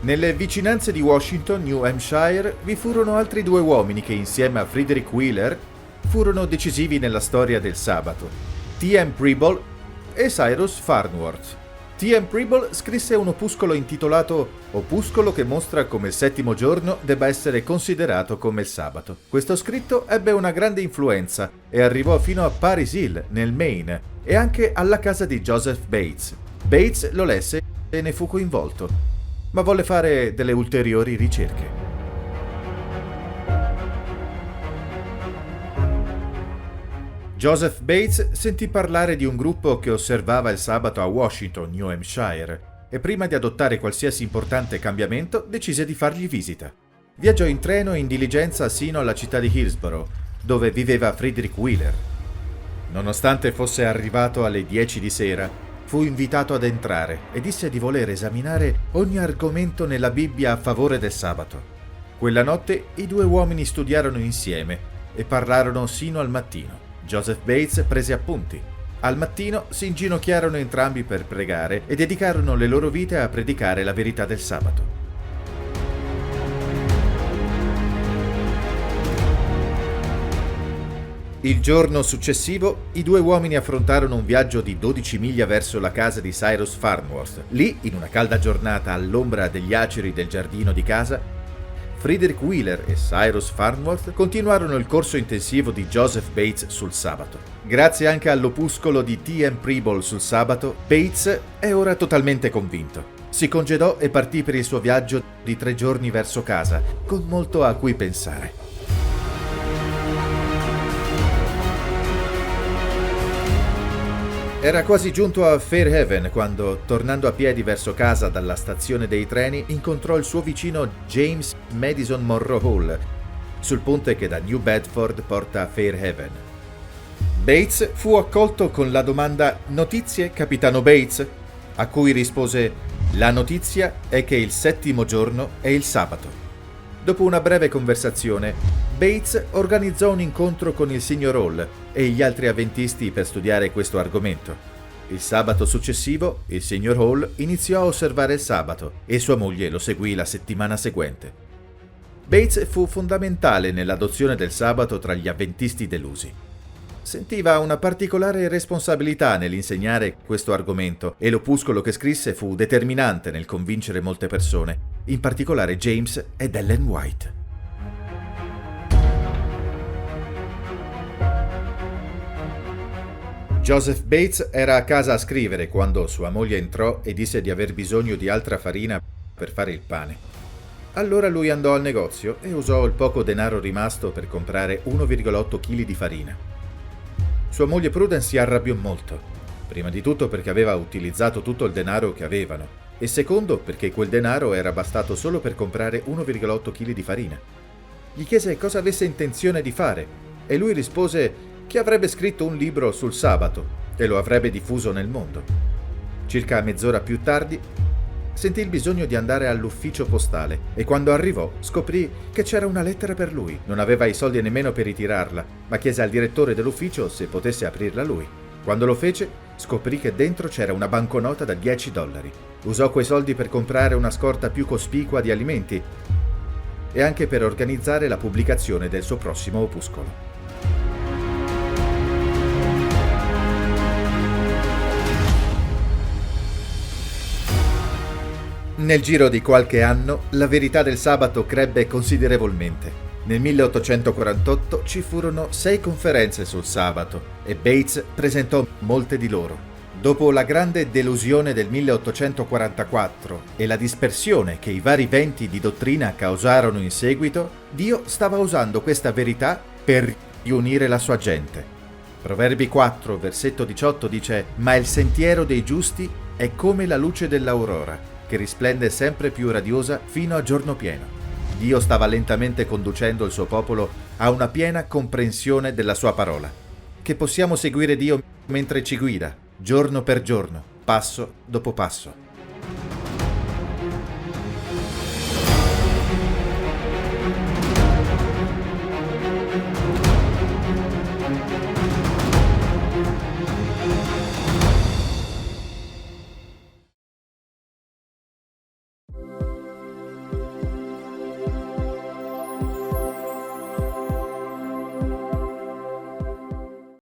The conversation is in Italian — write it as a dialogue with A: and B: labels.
A: Nelle vicinanze di Washington, New Hampshire, vi furono altri due uomini che insieme a Frederick Wheeler furono decisivi nella storia del sabato: T.M. Preble e Cyrus Farnsworth. T.M. Preble scrisse un opuscolo intitolato Opuscolo che mostra come il settimo giorno debba essere considerato come il sabato. Questo scritto ebbe una grande influenza e arrivò fino a Paris Hill, nel Maine, e anche alla casa di Joseph Bates. Bates lo lesse e ne fu coinvolto, ma volle fare delle ulteriori ricerche. Joseph Bates sentì parlare di un gruppo che osservava il sabato a Washington, New Hampshire, e prima di adottare qualsiasi importante cambiamento decise di fargli visita. Viaggiò in treno e in diligenza sino alla città di Hillsborough, dove viveva Frederick Wheeler. Nonostante fosse arrivato alle 10 di sera, fu invitato ad entrare e disse di voler esaminare ogni argomento nella Bibbia a favore del sabato. Quella notte i due uomini studiarono insieme e parlarono sino al mattino. Joseph Bates prese appunti. Al mattino si inginocchiarono entrambi per pregare e dedicarono le loro vite a predicare la verità del sabato. Il giorno successivo, i due uomini affrontarono un viaggio di 12 miglia verso la casa di Cyrus Farnsworth. Lì, in una calda giornata all'ombra degli aceri del giardino di casa, Frederick Wheeler e Cyrus Farnsworth continuarono il corso intensivo di Joseph Bates sul sabato. Grazie anche all'opuscolo di T.M. Preble sul sabato, Bates è ora totalmente convinto. Si congedò e partì per il suo viaggio di 3 giorni verso casa, con molto a cui pensare. Era quasi giunto a Fairhaven quando, tornando a piedi verso casa dalla stazione dei treni, incontrò il suo vicino James Madison Monroe Hall sul ponte che da New Bedford porta a Fairhaven. Bates fu accolto con la domanda «Notizie, capitano Bates?», a cui rispose «La notizia è che il settimo giorno è il sabato». Dopo una breve conversazione, Bates organizzò un incontro con il signor Hall e gli altri avventisti per studiare questo argomento. Il sabato successivo, il signor Hall iniziò a osservare il sabato e sua moglie lo seguì la settimana seguente. Bates fu fondamentale nell'adozione del sabato tra gli avventisti delusi. Sentiva una particolare responsabilità nell'insegnare questo argomento e l'opuscolo che scrisse fu determinante nel convincere molte persone, in particolare James ed Ellen White. Joseph Bates era a casa a scrivere quando sua moglie entrò e disse di aver bisogno di altra farina per fare il pane. Allora lui andò al negozio e usò il poco denaro rimasto per comprare 1,8 kg di farina. Sua moglie Prudence si arrabbiò molto, prima di tutto perché aveva utilizzato tutto il denaro che avevano e secondo perché quel denaro era bastato solo per comprare 1,8 kg di farina. Gli chiese cosa avesse intenzione di fare e lui rispose che avrebbe scritto un libro sul sabato e lo avrebbe diffuso nel mondo. Circa mezz'ora più tardi sentì il bisogno di andare all'ufficio postale e quando arrivò scoprì che c'era una lettera per lui. Non aveva i soldi nemmeno per ritirarla, ma chiese al direttore dell'ufficio se potesse aprirla lui. Quando lo fece, scoprì che dentro c'era una banconota da $10. Usò quei soldi per comprare una scorta più cospicua di alimenti e anche per organizzare la pubblicazione del suo prossimo opuscolo. Nel giro di qualche anno, la verità del sabato crebbe considerevolmente. Nel 1848 ci furono 6 conferenze sul sabato e Bates presentò molte di loro. Dopo la grande delusione del 1844 e la dispersione che i vari venti di dottrina causarono in seguito, Dio stava usando questa verità per riunire la sua gente. Proverbi 4, versetto 18 dice «Ma il sentiero dei giusti è come la luce dell'aurora, che risplende sempre più radiosa fino a giorno pieno». Dio stava lentamente conducendo il suo popolo a una piena comprensione della sua parola. Che possiamo seguire Dio mentre ci guida, giorno per giorno, passo dopo passo.